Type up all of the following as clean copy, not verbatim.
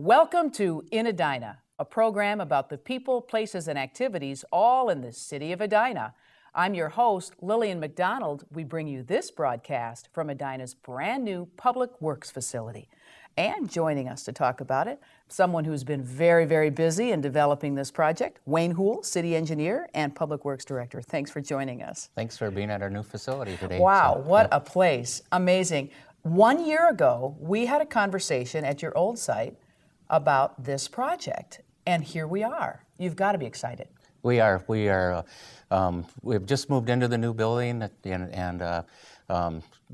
Welcome to In Edina, a program about the people, places, and activities all in the city of Edina. I'm your host, Lillian McDonald. We bring you this broadcast from Edina's brand new Public Works facility. And joining us to talk about it, someone who's been very, very busy in developing this project, Wayne Houle, City Engineer and Public Works Director. Thanks for joining us. Thanks for being at our new facility today. Wow, what a place. Amazing. 1 year ago, we had a conversation at your old site about this project, and here we are. You've got to be excited. We are. We've just moved into the new building and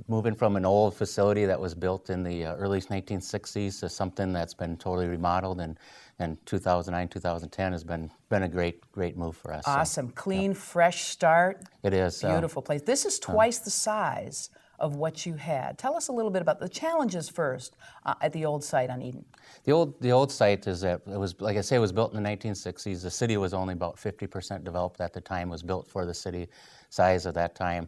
moving from an old facility that was built in the early 1960s to something that's been totally remodeled, and 2009, 2010 has been a great move for us. Awesome, clean, fresh start. It is. Beautiful place. This is twice the size of what you had. Tell us a little bit about the challenges first at the old site on Eden. The old site is that it was, like I say, it was built in the 1960s. The city was only about 50% developed at the time. It was built for the city size of that time.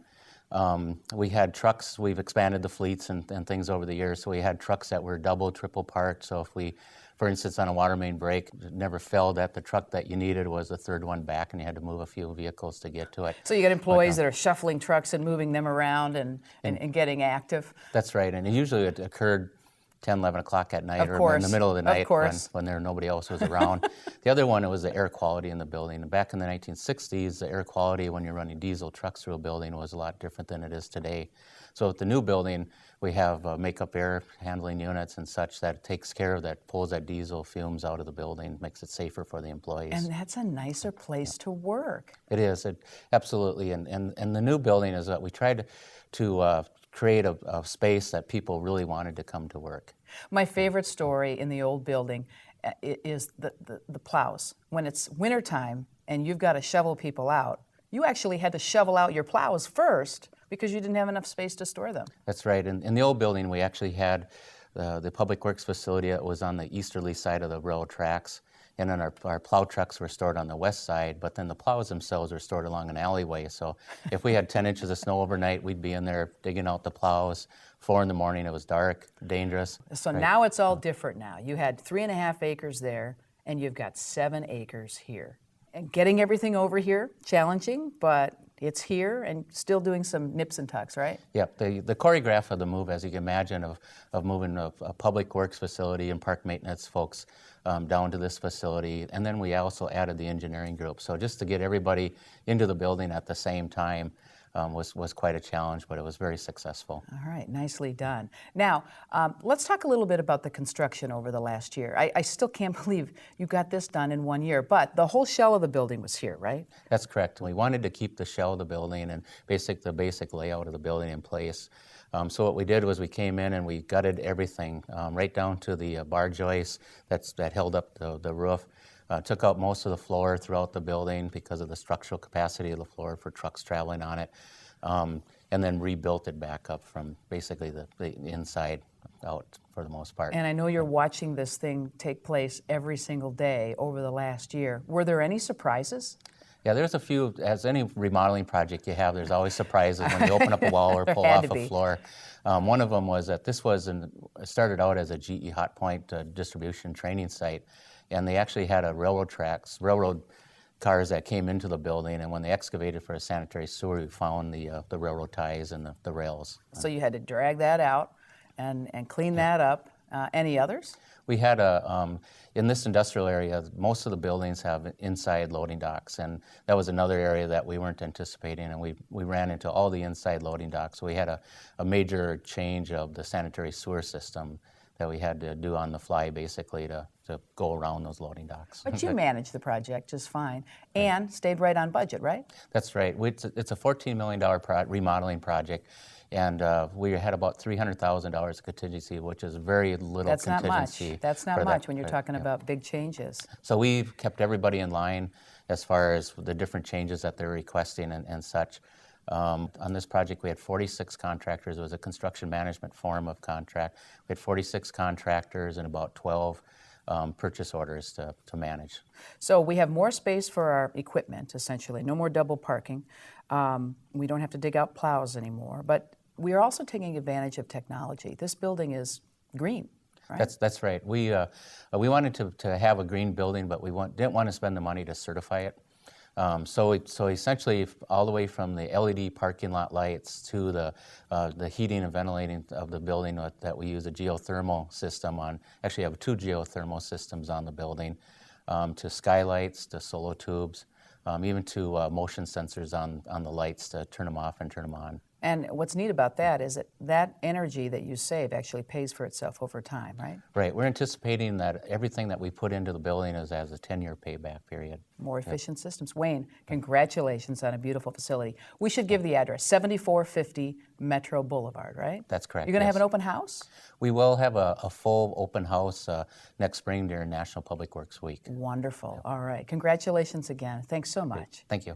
We had trucks. We've expanded the fleets and things over the years. So we had trucks that were double, triple parked. So if we, for instance, on a water main break, it never fell that the truck that you needed was the third one back, and you had to move a few vehicles to get to it. So you got employees that are shuffling trucks and moving them around and getting active? That's right, and usually it occurred 10, 11 o'clock at night, or in the middle of the night when nobody else was around. The other one, it was the air quality in the building. Back in the 1960s, the air quality when you're running diesel trucks through a building was a lot different than it is today. So at the new building, we have makeup air handling units and such that takes care of that, pulls that diesel fumes out of the building, makes it safer for the employees. And that's a nicer place to work. It is, absolutely. And the new building is that we tried to create a space that people really wanted to come to work. My favorite story in the old building is the plows. When it's wintertime and you've got to shovel people out, you actually had to shovel out your plows first because you didn't have enough space to store them. That's right. In the old building, we actually had the Public Works facility that was on the easterly side of the railroad tracks. And then our plow trucks were stored on the west side, but then the plows themselves were stored along an alleyway. So if we had 10 inches of snow overnight, we'd be in there digging out the plows. 4 in the morning, it was dark, dangerous. So now it's all different now. You had 3.5 acres there, and you've got 7 acres here. And getting everything over here, challenging, but it's here and still doing some nips and tucks, right? Yep. The choreograph of the move, as you can imagine, of moving a public works facility and park maintenance folks down to this facility. And then we also added the engineering group. So just to get everybody into the building at the same time was quite a challenge, but it was very successful. All right, nicely done. Now, let's talk a little bit about the construction over the last year. I still can't believe you got this done in 1 year, but the whole shell of the building was here, right? That's correct. We wanted to keep the shell of the building and the basic layout of the building in place. So what we did was we came in and we gutted everything, right down to the bar joists that held up the roof. Took out most of the floor throughout the building because of the structural capacity of the floor for trucks traveling on it, and then rebuilt it back up from basically the inside out for the most part. And I know you're watching this thing take place every single day over the last year. Were there any surprises? Yeah, there's a few. As any remodeling project you have, there's always surprises when you open up a wall or pull off a floor. One of them was that this started out as a GE Hot Point distribution training site. And they actually had railroad cars that came into the building, and when they excavated for a sanitary sewer, we found the railroad ties and the rails. So you had to drag that out and clean that up. Any others? We had in this industrial area, most of the buildings have inside loading docks, and that was another area that we weren't anticipating, and we ran into all the inside loading docks. We had a major change of the sanitary sewer system that we had to do on the fly, basically, to go around those loading docks. But you managed the project just fine and stayed right on budget, right? That's right. It's a $14 million remodeling project, And we had about $300,000 of contingency, which is very little That's not contingency. much. That's not much when you're talking about big changes. So we've kept everybody in line as far as the different changes that they're requesting and such. On this project, we had 46 contractors. It was a construction management form of contract. We had 46 contractors and about 12 purchase orders to manage. So we have more space for our equipment, essentially. No more double parking. We don't have to dig out plows anymore. But we are also taking advantage of technology. This building is green. Right? That's right. We wanted to have a green building, but we didn't want to spend the money to certify it. So essentially, all the way from the LED parking lot lights to the heating and ventilating of the building, that we use a geothermal system on. Actually, have 2 geothermal systems on the building, to skylights, to solo tubes, even to motion sensors on the lights to turn them off and turn them on. And what's neat about that is that energy that you save actually pays for itself over time, right? Right. We're anticipating that everything that we put into the building has a 10-year payback period. More efficient systems. Wayne, congratulations on a beautiful facility. We should give the address, 7450 Metro Boulevard, right? That's correct. You're going to have an open house? We will have a full open house next spring during National Public Works Week. Wonderful. All right. Congratulations again. Thanks so much. Thank you.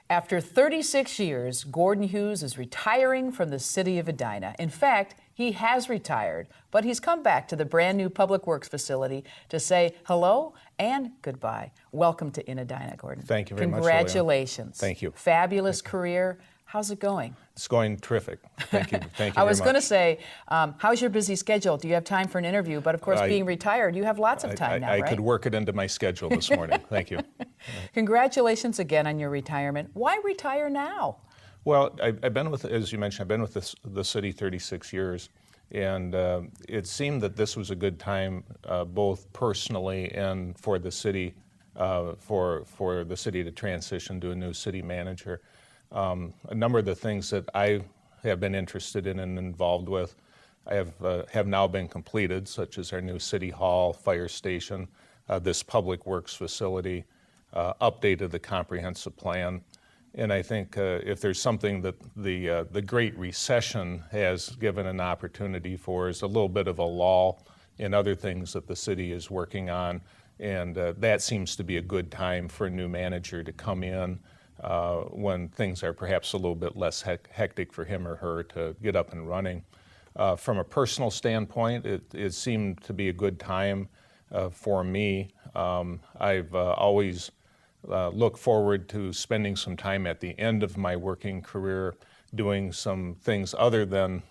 After 36 years, Gordon Hughes is retiring from the city of Edina. In fact, he has retired, but he's come back to the brand new Public Works facility to say hello and goodbye. Welcome to Edina, Gordon. Thank you very much, Congratulations. Thank you. Fabulous career. How's it going? It's going terrific. Thank you. Thank you I was very going to much. say, how's your busy schedule? Do you have time for an interview? But of course, being retired, you have lots of time now, I right? could work it into my schedule this morning. Thank you. Congratulations again on your retirement. Why retire now? Well, I've been with, as you mentioned, I've been with the city 36 years, and it seemed that this was a good time, both personally and for the city, for the city to transition to a new city manager. A number of the things that I have been interested in and involved with have now been completed, such as our new city hall, fire station, this public works facility, update of the comprehensive plan. And I think if there's something that the Great Recession has given an opportunity for is a little bit of a lull in other things that the city is working on. And that seems to be a good time for a new manager to come in when things are perhaps a little bit less hectic for him or her to get up and running. From a personal standpoint, it seemed to be a good time for me. I've always looked forward to spending some time at the end of my working career doing some things other than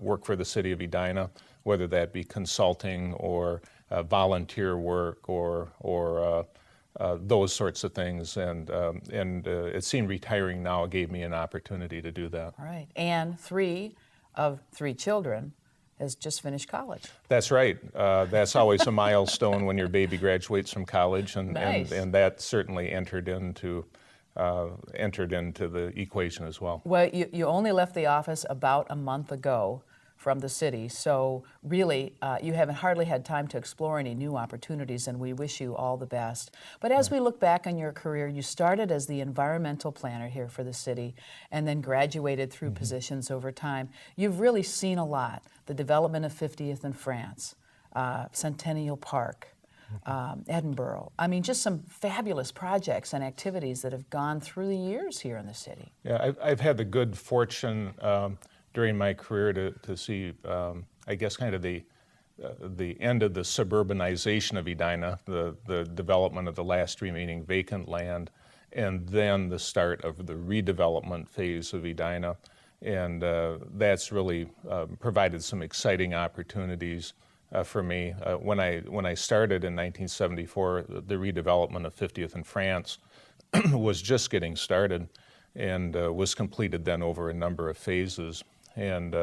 work for the city of Edina, whether that be consulting or volunteer work or those sorts of things, and it seemed retiring now gave me an opportunity to do that. All right, and 3 of 3 children has just finished college. That's right. That's always a milestone when your baby graduates from college, and Nice. and that certainly entered into the equation as well. Well, you only left the office about a month ago from the city, so really you haven't hardly had time to explore any new opportunities, and we wish you all the best. But as we look back on your career, you started as the environmental planner here for the city and then graduated through positions over time. You've really seen a lot, the development of 50th and France, Centennial Park, Edinburgh. I mean, just some fabulous projects and activities that have gone through the years here in the city. Yeah, I've had the good fortune during my career to see, I guess, kind of the end of the suburbanization of Edina, the development of the last remaining vacant land, and then the start of the redevelopment phase of Edina. And that's really provided some exciting opportunities for me. When I started in 1974, the redevelopment of 50th and France was just getting started and was completed then over a number of phases. And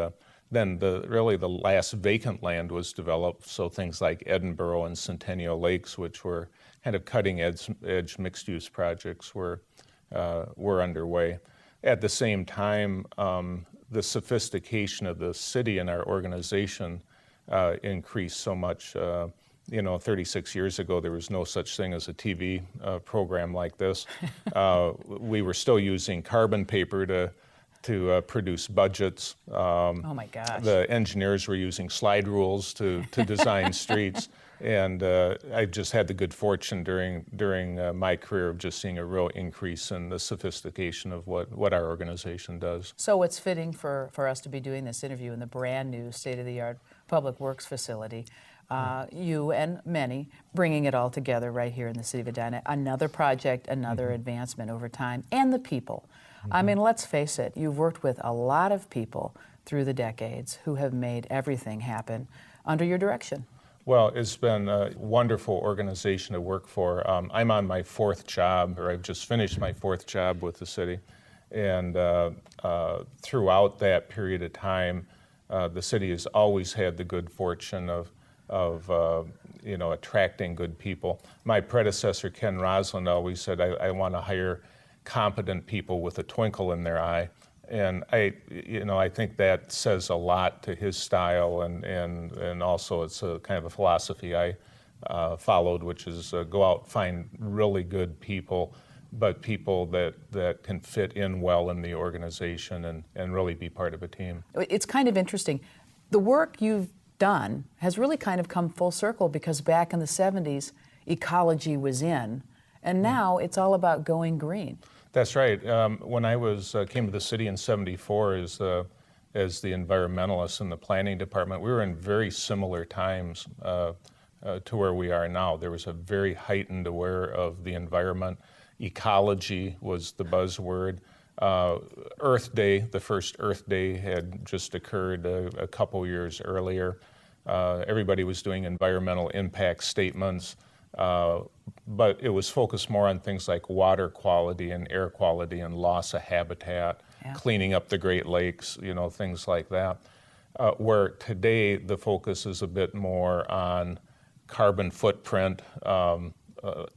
then really the last vacant land was developed, so things like Edinburgh and Centennial Lakes, which were kind of cutting-edge mixed-use projects, were underway. At the same time, the sophistication of the city and our organization increased so much. 36 years ago, there was no such thing as a TV program like this. We were still using carbon paper to produce budgets. Oh my gosh. The engineers were using slide rules to design streets. And I've just had the good fortune during my career of just seeing a real increase in the sophistication of what our organization does. So it's fitting for us to be doing this interview in the brand new state-of-the-art Public Works facility. You and many bringing it all together right here in the city of Edina. Another project, another advancement over time, and the people. I mean, let's face it, you've worked with a lot of people through the decades who have made everything happen under your direction. Well, it's been a wonderful organization to work for. I'm on my fourth job, or I've just finished my fourth job with the city. And throughout that period of time, the city has always had the good fortune of attracting good people. My predecessor, Ken Roslin, always said, I want to hire competent people with a twinkle in their eye. And I think that says a lot to his style, and also it's a kind of a philosophy I followed, which is go out, find really good people, but people that can fit in well in the organization and really be part of a team. It's kind of interesting. The work you've done has really kind of come full circle, because back in the 70s, ecology was in, and now it's all about going green. That's right. When I came to the city in '74 as the environmentalist in the planning department, we were in very similar times to where we are now. There was a very heightened awareness of the environment. Ecology was the buzzword. Earth Day, the first Earth Day, had just occurred a couple years earlier. Everybody was doing environmental impact statements. But it was focused more on things like water quality and air quality and loss of habitat, cleaning up the Great Lakes, things like that. Where today the focus is a bit more on carbon footprint,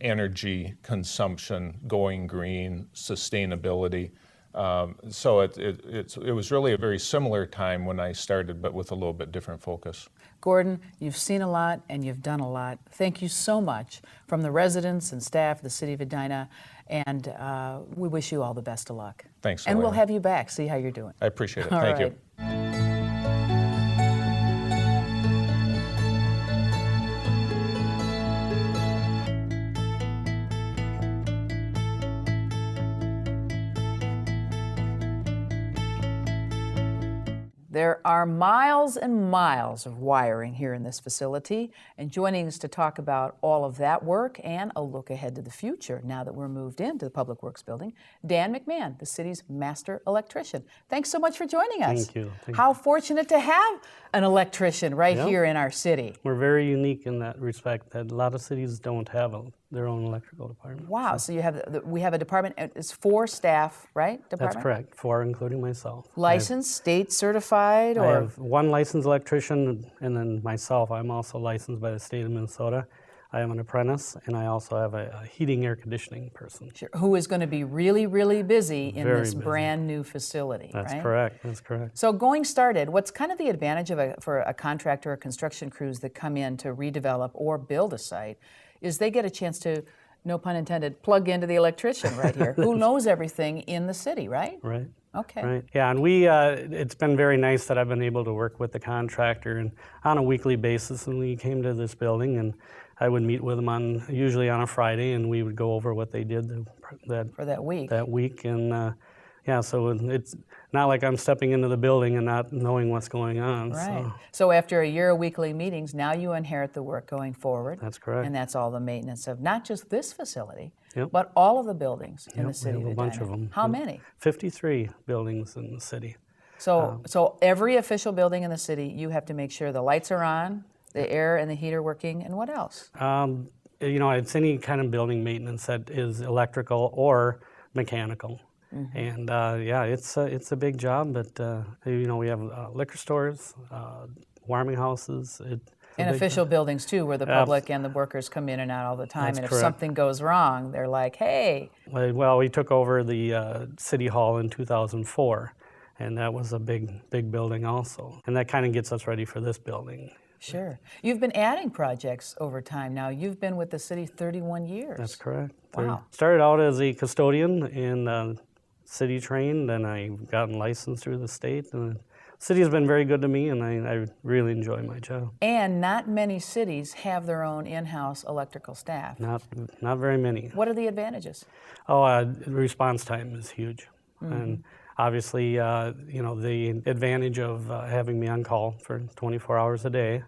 energy consumption, going green, sustainability. So it was really a very similar time when I started, but with a little bit different focus. Gordon, you've seen a lot and you've done a lot. Thank you so much from the residents and staff of the city of Edina, and we wish you all the best of luck. Thanks. And we'll have you back, see how you're doing. I appreciate it. Thank you. There are miles and miles of wiring here in this facility, and joining us to talk about all of that work and a look ahead to the future now that we're moved into the Public Works building, Dan McMahon, the city's master electrician. Thanks so much for joining us. Thank you. How fortunate to have an electrician right here in our city. We're very unique in that respect, that a lot of cities don't have their own electrical department. Wow, so you have we have a department, it's 4 staff, right? Department? That's correct, 4 including myself. Licensed, state certified, or? I have 1 licensed electrician, and then myself, I'm also licensed by the state of Minnesota. I am an apprentice, and I also have a heating air conditioning person. Sure. Who is going to be really, really busy in Very this busy. brand new facility, That's right? correct, that's correct. So going started, what's kind of the advantage for a contractor or construction crews that come in to redevelop or build a site is they get a chance to, no pun intended, plug into the electrician right here who knows everything in the city, right? Right. Okay. Right. Yeah, and it's been very nice that I've been able to work with the contractor and on a weekly basis. And we came to this building, and I would meet with them usually on a Friday, and we would go over what they did For that week. That week, and so it's not like I'm stepping into the building and not knowing what's going on. Right. So after a year of weekly meetings, now you inherit the work going forward. That's correct. And that's all the maintenance of not just this facility, Yep. but all of the buildings in the We city have of a bunch Edina. of them. How many? 53 buildings in the city. So every official building in the city, you have to make sure the lights are on, the air and the heat are working, and what else? It's any kind of building maintenance that is electrical or mechanical. Mm-hmm. And it's a big job, but we have liquor stores, warming houses. And official buildings too, where the public and the workers come in and out all the time. That's and if correct. something goes wrong, they're like, hey. Well, we took over the City Hall in 2004, and that was a big building also. And that kind of gets us ready for this building. Sure. You've been adding projects over time now. You've been with the city 31 years. That's correct. Wow. Started out as a custodian and city trained, and I gotten licensed through the state. And the city has been very good to me, and I really enjoy my job. And not many cities have their own in-house electrical staff. Not very many. What are the advantages? Response time is huge, and obviously, the advantage of having me on call for 24 hours a day,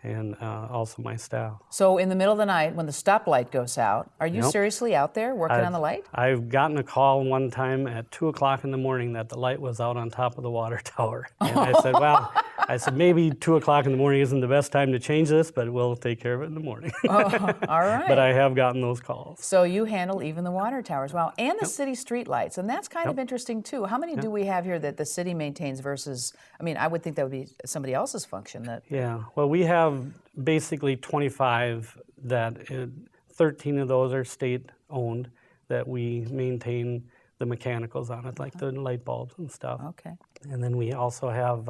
and also my staff. So in the middle of the night, when the stoplight goes out, are you Nope. seriously out there working on the light? I've gotten a call one time at 2 o'clock in the morning that the light was out on top of the water tower. And I said, maybe 2 o'clock in the morning isn't the best time to change this, but we'll take care of it in the morning. All right. But I have gotten those calls. So you handle even the water towers. Wow. And the city street lights. And that's kind of interesting, too. How many do we have here that the city maintains versus, I would think that would be somebody else's function. Yeah. Well, we have basically 25 that 13 of those are state-owned that we maintain the mechanicals on it, like the light bulbs and stuff. Okay. And then we also have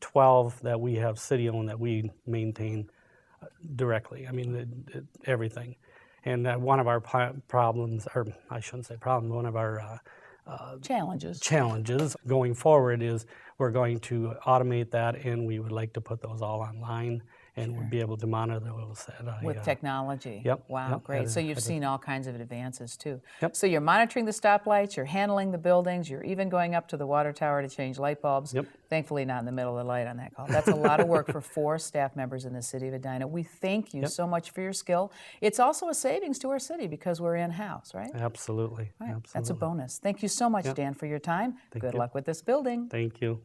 12 that we have city-owned that we maintain directly. Everything. And one of our problems, or I shouldn't say problem, one of our challenges going forward is we're going to automate that, and we would like to put those all online, and we'll be able to monitor those With technology. Yep. Wow, Yep. great. So you've seen all kinds of advances, too. Yep. So you're monitoring the stoplights, you're handling the buildings, you're even going up to the water tower to change light bulbs. Yep. Thankfully not in the middle of the night on that call. That's a lot of work for 4 staff members in the city of Edina. We thank you so much for your skill. It's also a savings to our city because we're in-house, right? Absolutely. Right. Absolutely. That's a bonus. Thank you so much, Dan, for your time. Good luck with this building. Thank you.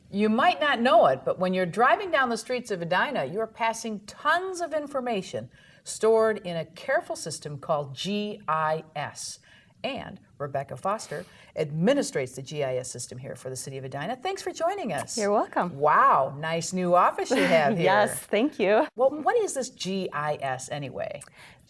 You might not know it, but when you're driving down the streets of Edina, you're passing tons of information stored in a careful system called GIS. And Rebecca Foster administrates the GIS system here for the city of Edina. Thanks for joining us. You're welcome. Wow, nice new office you have here. Yes, thank you. Well, what is this GIS anyway?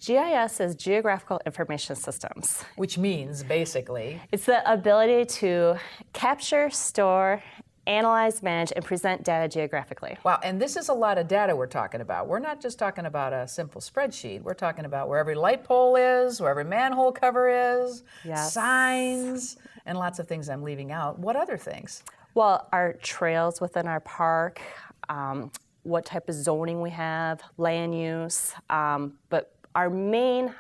GIS is Geographical Information Systems. Which means, basically, It's the ability to capture, store, analyze, manage, and present data geographically. wow, and this is a lot of data we're talking about. We're not just talking about a simple spreadsheet. We're talking about where every light pole is, where every manhole cover is, Yes. signs, and lots of things I'm leaving out. What other things? Well, our trails within our park, what type of zoning we have, land use, but our main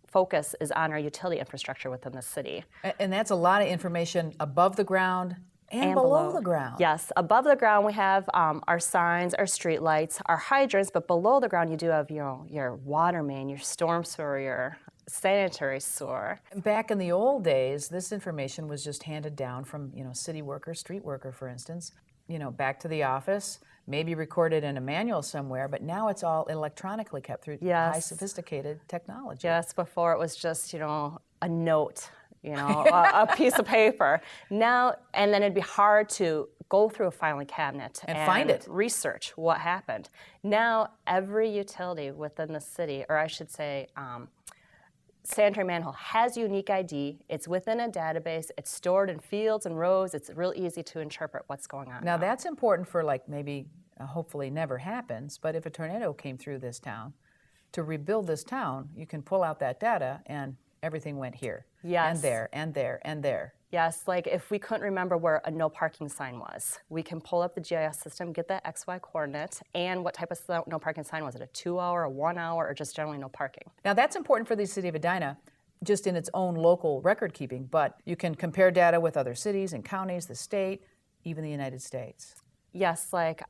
focus is on our utility infrastructure within the city. And that's a lot of information above the ground and below the ground. Yes, above the ground we have our signs, our street lights, our hydrants, but below the ground you do have your water main, your storm sewer, your sanitary sewer. Back in the old days, this information was just handed down from, city worker, street worker, for instance, back to the office, maybe recorded in a manual somewhere, but now it's all electronically kept through high sophisticated technology. Yes, before it was just, a note, a piece of paper. Now, and then it'd be hard to go through a filing cabinet And find it. research what happened. Now, every utility within the city, or I should say, sanitary manhole has unique ID. It's within a database. It's stored in fields and rows. It's real easy to interpret what's going on. Now that's important for maybe, hopefully never happens, but if a tornado came through this town, to rebuild this town, you can pull out that data and everything went here. Yes. And there, and there, and there. Yes, like if we couldn't remember where a no parking sign was, we can pull up the GIS system, get that XY coordinate, and what type of no parking sign was it, a 2 hour, a 1 hour, or just generally no parking? Now that's important for the city of Edina, just in its own local record keeping, but you can compare data with other cities and counties, the state, even the United States. Yes, like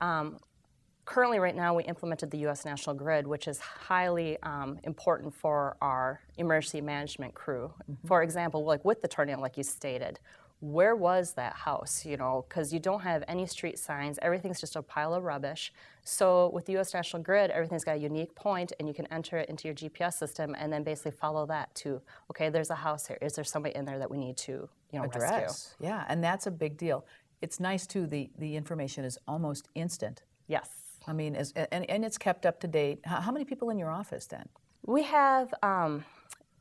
currently right now we implemented the U.S. National Grid, which is highly important for our emergency management crew. Mm-hmm. For example, like with the tornado, like you stated, where was that house, because you don't have any street signs, everything's just a pile of rubbish. So with the U.S. National Grid, everything's got a unique point, and you can enter it into your GPS system and then basically follow that to, okay, there's a house here. Is there somebody in there that we need to address? rescue? Yeah, and that's a big deal. It's nice, too, the information is almost instant. Yes. And it's kept up to date. How many people in your office then? We have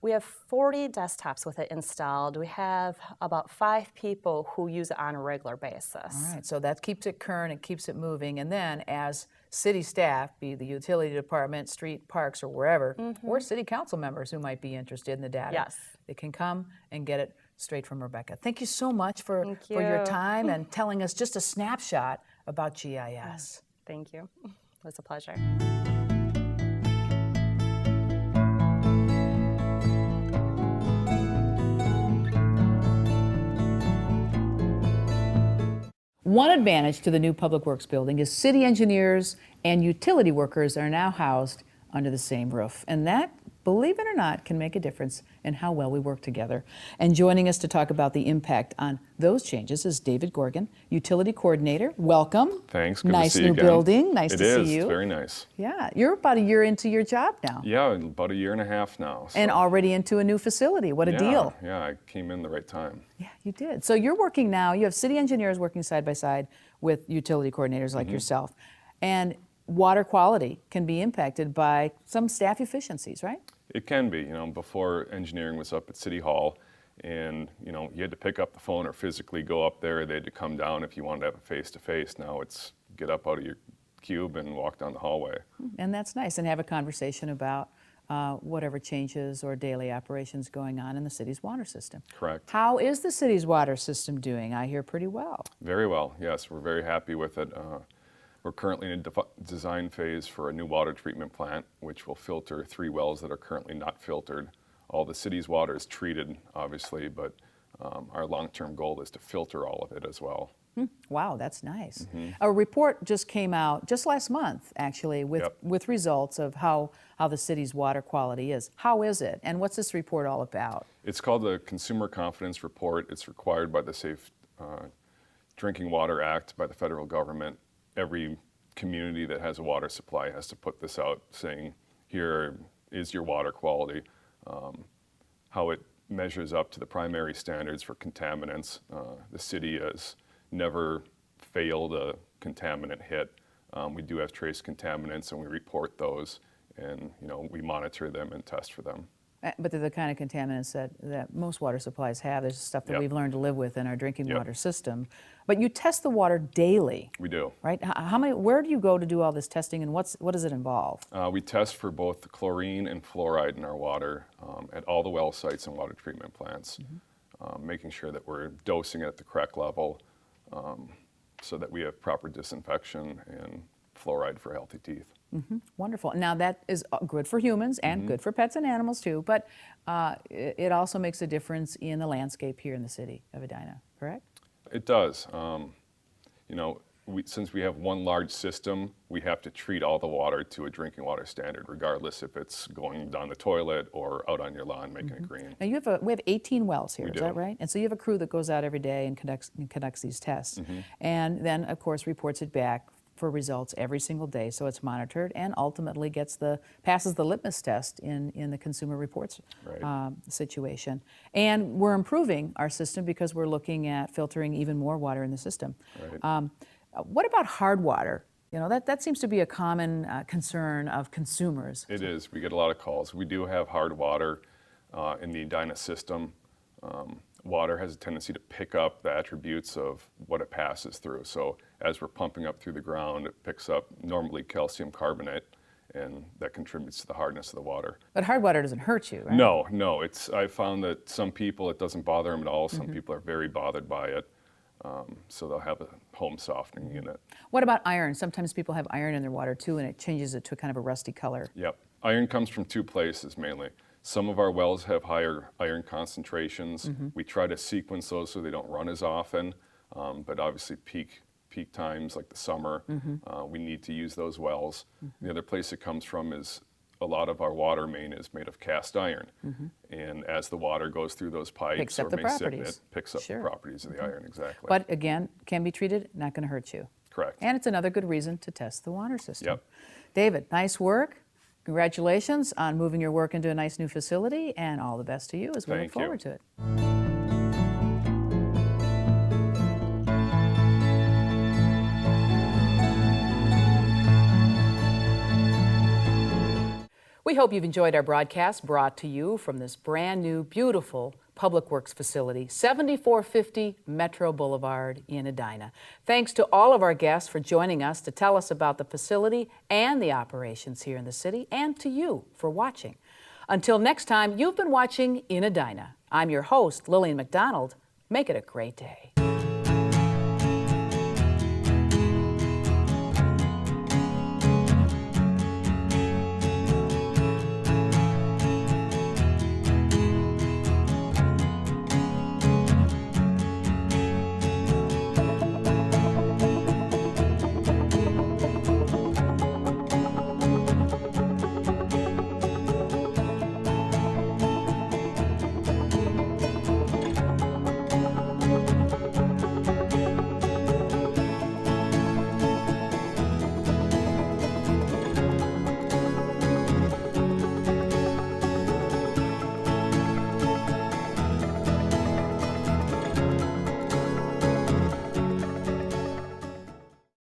We have 40 desktops with it installed. We have about 5 people who use it on a regular basis. All right, so that keeps it current, it keeps it moving. And then as city staff, be it the utility department, street, parks, or wherever, or city council members who might be interested in the data, Yes. they can come and get it straight from Rebecca. Thank you so much for Thank your you. time and telling us just a snapshot about GIS. Thank you. It was a pleasure. One advantage to the new Public Works building is city engineers and utility workers are now housed under the same roof. And that, believe it or not, can make a difference in how well we work together. And joining us to talk about the impact on those changes is David Gorgon, Utility Coordinator. Welcome. Thanks. Good nice to see you new again. building. Nice It to is. see you. It's very nice. Yeah, you're about a year into your job now. Yeah, about a year and a half now. And so- already into a new facility. What a yeah, deal. Yeah, I came in the right time. Yeah, you did. So you're working now, you have city engineers working side by side with utility coordinators Mm-hmm. like yourself. And water quality can be impacted by some staff efficiencies, right? It can be. Before engineering was up at City Hall, and you had to pick up the phone or physically go up there. They had to come down if you wanted to have a face-to-face. Now it's get up out of your cube and walk down the hallway. And that's nice. And have a conversation about whatever changes or daily operations going on in the city's water system. Correct. How is the city's water system doing? I hear pretty well. Very well. Yes, we're very happy with it. We're currently in a design phase for a new water treatment plant, which will filter 3 wells that are currently not filtered. All the city's water is treated, obviously, but our long-term goal is to filter all of it as well. Wow, that's nice. Mm-hmm. A report just came out just last month, actually, with, Yep. with results of how the city's water quality is. How is it? And what's this report all about? It's called the Consumer Confidence Report. It's required by the Safe Drinking Water Act by the federal government. Every community that has a water supply has to put this out saying, here is your water quality, how it measures up to the primary standards for contaminants. The city has never failed a contaminant hit. We do have trace contaminants and we report those, and we monitor them and test for them. But they're the kind of contaminants that most water supplies have. There's stuff that Yep. we've learned to live with in our drinking Yep. water system. But you test the water daily, We do. right? Where do you go to do all this testing, and what does it involve? We test for both the chlorine and fluoride in our water at all the well sites and water treatment plants, making sure that we're dosing it at the correct level so that we have proper disinfection and fluoride for healthy teeth. Wonderful. Now that is good for humans and good for pets and animals too, but it also makes a difference in the landscape here in the city of Edina, correct? It does. Since we have one large system, we have to treat all the water to a drinking water standard, regardless if it's going down the toilet or out on your lawn making it green. Now we have 18 wells here, We is that do. right? And so you have a crew that goes out every day and conducts these tests, and then of course reports it back for results every single day, so it's monitored and ultimately passes the litmus test in the consumer reports Right. situation. And we're improving our system because we're looking at filtering even more water in the system. Right. What about hard water? That seems to be a common concern of consumers. It is. We get a lot of calls. We do have hard water in the Edina system. Water has a tendency to pick up the attributes of what it passes through. So as we're pumping up through the ground, it picks up normally calcium carbonate, and that contributes to the hardness of the water. But hard water doesn't hurt you, right? No. I found that some people, it doesn't bother them at all. Some people are very bothered by it. So they'll have a home softening unit. What about iron? Sometimes people have iron in their water too, and it changes it to a kind of a rusty color. Yep. Iron comes from 2 places mainly. Some of our wells have higher iron concentrations. We try to sequence those so they don't run as often, but obviously peak times like the summer, we need to use those wells. The other place it comes from is a lot of our water main is made of cast iron, and as the water goes through those pipes Picks up or the may sit in properties. it, picks up Sure. the properties of the iron, exactly. But again, can be treated, not going to hurt you. Correct. And it's another good reason to test the water system. Yep. David, nice work. Congratulations on moving your work into a nice new facility, and all the best to you as we look Thank you. forward to it. We We hope you've enjoyed our broadcast brought to you from this brand new, beautiful Public Works facility, 7450 Metro Boulevard in Edina. Thanks to all of our guests for joining us to tell us about the facility and the operations here in the city, and to you for watching. Until next time, you've been watching In Edina. I'm your host, Lillian McDonald. Make it a great day.